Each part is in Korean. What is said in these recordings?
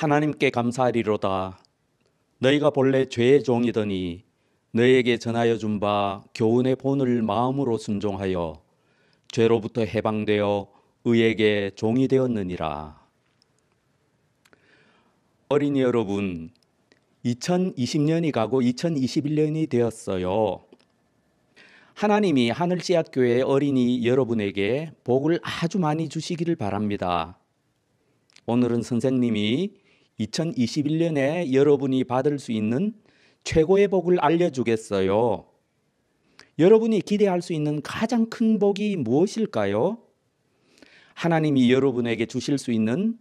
하나님께 감사하리로다. 너희가 본래 죄의 종이더니 너희에게 전하여 준 바 교훈의 본을 마음으로 순종하여 죄로부터 해방되어 의에게 종이 되었느니라. 어린이 여러분, 2020년이 가고 2021년이 되었어요. 하나님이 하늘씨앗교회 어린이 여러분에게 복을 아주 많이 주시기를 바랍니다. 오늘은 선생님이 2021년에 여러분이 받을 수 있는 최고의 복을 알려주겠어요. 여러분이 기대할 수 있는 가장 큰 복이 무엇일까요? 하나님이 여러분에게 주실 수 있는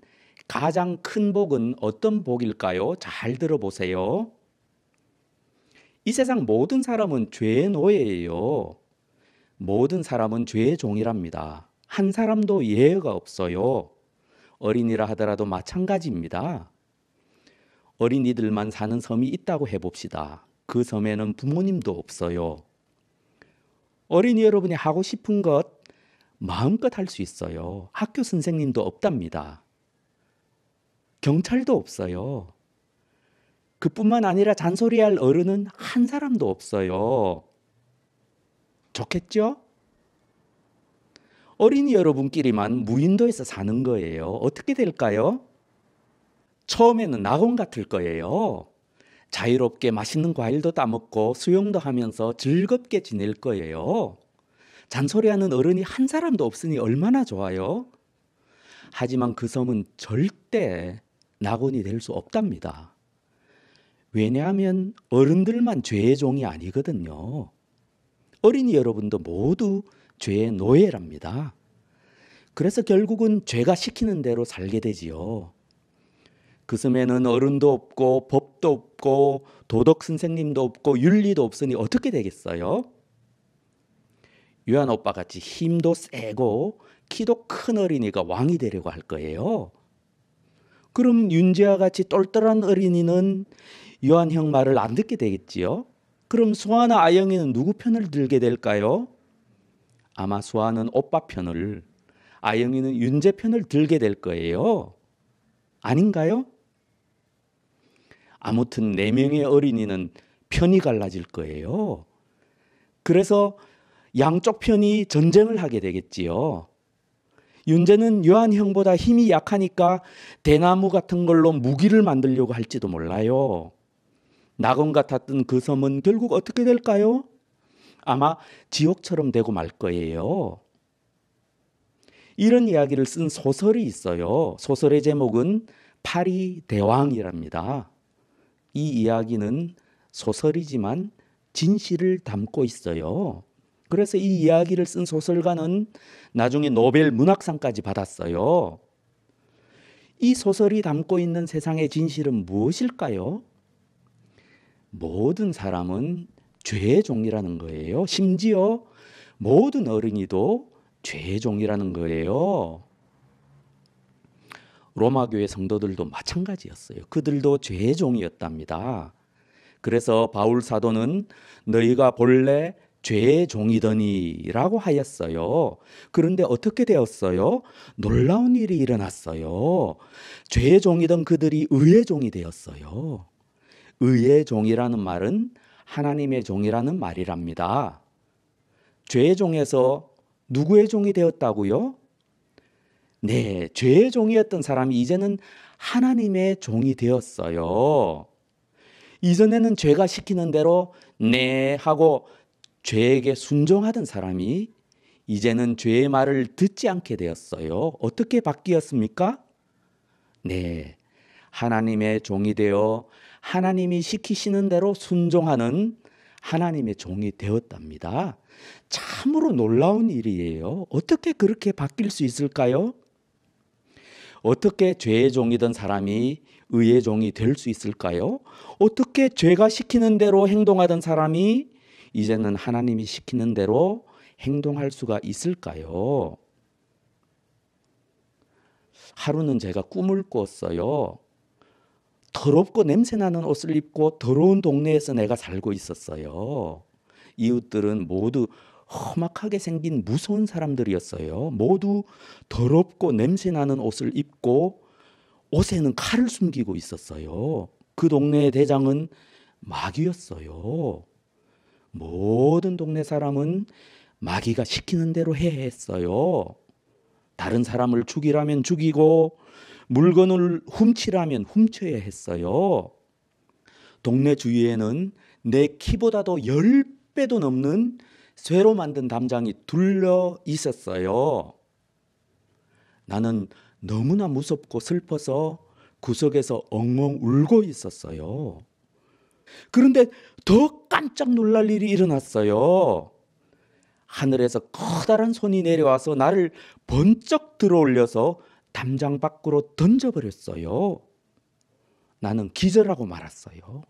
가장 큰 복은 어떤 복일까요? 잘 들어보세요. 이 세상 모든 사람은 죄의 노예예요. 모든 사람은 죄의 종이랍니다. 한 사람도 예외가 없어요. 어린이라 하더라도 마찬가지입니다. 어린이들만 사는 섬이 있다고 해봅시다. 그 섬에는 부모님도 없어요. 어린이 여러분이 하고 싶은 것 마음껏 할 수 있어요. 학교 선생님도 없답니다. 경찰도 없어요. 그뿐만 아니라 잔소리할 어른은 한 사람도 없어요. 좋겠죠? 어린이 여러분끼리만 무인도에서 사는 거예요. 어떻게 될까요? 처음에는 낙원 같을 거예요. 자유롭게 맛있는 과일도 따먹고 수영도 하면서 즐겁게 지낼 거예요. 잔소리하는 어른이 한 사람도 없으니 얼마나 좋아요? 하지만 그 섬은 절대 낙원이 될 수 없답니다. 왜냐하면 어른들만 죄의 종이 아니거든요. 어린이 여러분도 모두 죄의 노예랍니다. 그래서 결국은 죄가 시키는 대로 살게 되지요. 그 섬에는 어른도 없고 법도 없고 도덕 선생님도 없고 윤리도 없으니 어떻게 되겠어요? 유한 오빠 같이 힘도 세고 키도 큰 어린이가 왕이 되려고 할 거예요. 그럼 윤지와 같이 똘똘한 어린이는 유한 형 말을 안 듣게 되겠지요. 그럼 수아나 아영이는 누구 편을 들게 될까요? 아마 수아는 오빠 편을, 아영이는 윤재 편을 들게 될 거예요. 아닌가요? 아무튼 4명의 어린이는 편이 갈라질 거예요. 그래서 양쪽 편이 전쟁을 하게 되겠지요. 윤재는 유한 형보다 힘이 약하니까 대나무 같은 걸로 무기를 만들려고 할지도 몰라요. 낙원 같았던 그 섬은 결국 어떻게 될까요? 아마 지옥처럼 되고 말 거예요. 이런 이야기를 쓴 소설이 있어요. 소설의 제목은 파리대왕이랍니다. 이 이야기는 소설이지만 진실을 담고 있어요. 그래서 이 이야기를 쓴 소설가는 나중에 노벨 문학상까지 받았어요. 이 소설이 담고 있는 세상의 진실은 무엇일까요? 모든 사람은 죄의 종이라는 거예요. 심지어 모든 어린이도 죄의 종이라는 거예요. 로마 교회 성도들도 마찬가지였어요. 그들도 죄의 종이었답니다. 그래서 바울 사도는 너희가 본래 죄의 종이더니라고 하였어요. 그런데 어떻게 되었어요? 놀라운 일이 일어났어요. 죄의 종이던 그들이 의의 종이 되었어요. 의의 종이라는 말은 하나님의 종이라는 말이랍니다. 죄의 종에서 누구의 종이 되었다고요? 네, 죄의 종이었던 사람이 이제는 하나님의 종이 되었어요. 이전에는 죄가 시키는 대로 네 하고 죄에게 순종하던 사람이 이제는 죄의 말을 듣지 않게 되었어요. 어떻게 바뀌었습니까? 네, 하나님의 종이 되어 하나님이 시키시는 대로 순종하는 하나님의 종이 되었답니다. 참으로 놀라운 일이에요. 어떻게 그렇게 바뀔 수 있을까요? 어떻게 죄의 종이던 사람이 의의 종이 될 수 있을까요? 어떻게 죄가 시키는 대로 행동하던 사람이 이제는 하나님이 시키는 대로 행동할 수가 있을까요? 하루는 제가 꿈을 꿨어요. 더럽고 냄새나는 옷을 입고 더러운 동네에서 내가 살고 있었어요. 이웃들은 모두 험악하게 생긴 무서운 사람들이었어요. 모두 더럽고 냄새나는 옷을 입고 옷에는 칼을 숨기고 있었어요. 그 동네의 대장은 마귀였어요. 모든 동네 사람은 마귀가 시키는 대로 해야 했어요. 다른 사람을 죽이라면 죽이고 물건을 훔치라면 훔쳐야 했어요. 동네 주위에는 내 키보다도 10배도 넘는 쇠로 만든 담장이 둘러 있었어요. 나는 너무나 무섭고 슬퍼서 구석에서 엉엉 울고 있었어요. 그런데 더 깜짝 놀랄 일이 일어났어요. 하늘에서 커다란 손이 내려와서 나를 번쩍 들어올려서 담장 밖으로 던져버렸어요. 나는 기절하고 말았어요.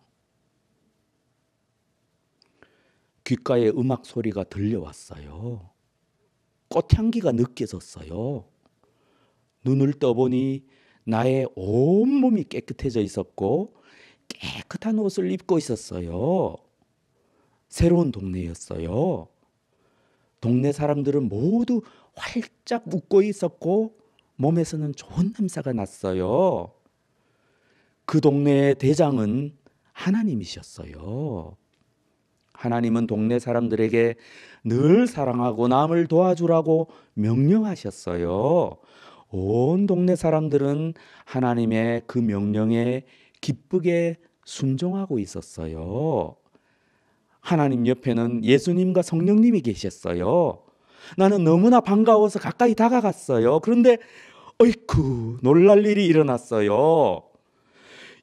귓가에 음악 소리가 들려왔어요. 꽃향기가 느껴졌어요. 눈을 떠보니 나의 온몸이 깨끗해져 있었고 깨끗한 옷을 입고 있었어요. 새로운 동네였어요. 동네 사람들은 모두 활짝 웃고 있었고 몸에서는 좋은 냄새가 났어요. 그 동네의 대장은 하나님이셨어요. 하나님은 동네 사람들에게 늘 사랑하고 남을 도와주라고 명령하셨어요. 온 동네 사람들은 하나님의 그 명령에 기쁘게 순종하고 있었어요. 하나님 옆에는 예수님과 성령님이 계셨어요. 나는 너무나 반가워서 가까이 다가갔어요. 그런데 어이쿠, 놀랄 일이 일어났어요.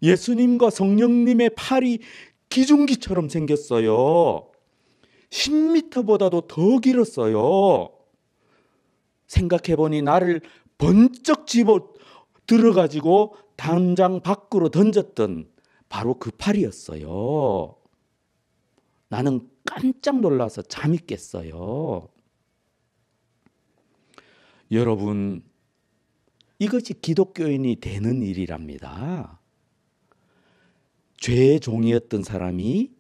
예수님과 성령님의 팔이 기중기처럼 생겼어요. 10m보다도 더 길었어요. 생각해보니 나를 번쩍 집어 들어가지고 담장 밖으로 던졌던 바로 그 팔이었어요. 나는 깜짝 놀라서 잠이 깼어요. 여러분, 이것이 기독교인이 되는 일이랍니다. 죄의 종이었던 사람이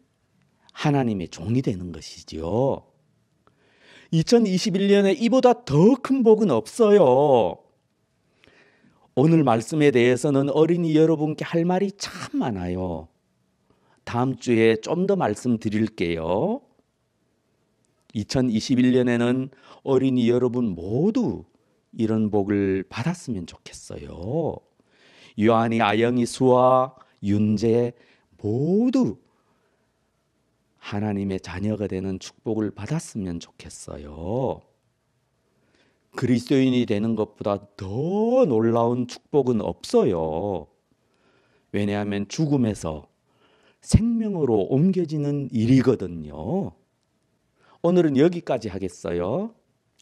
하나님의 종이 되는 것이지요. 2021년에 이보다 더 큰 복은 없어요. 오늘 말씀에 대해서는 어린이 여러분께 할 말이 참 많아요. 다음 주에 좀 더 말씀드릴게요. 2021년에는 어린이 여러분 모두 이런 복을 받았으면 좋겠어요. 요한이, 아영이, 수아, 윤재 모두 하나님의 자녀가 되는 축복을 받았으면 좋겠어요. 그리스도인이 되는 것보다 더 놀라운 축복은 없어요. 왜냐하면 죽음에서 생명으로 옮겨지는 일이거든요. 오늘은 여기까지 하겠어요.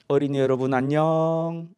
어린이 여러분 안녕.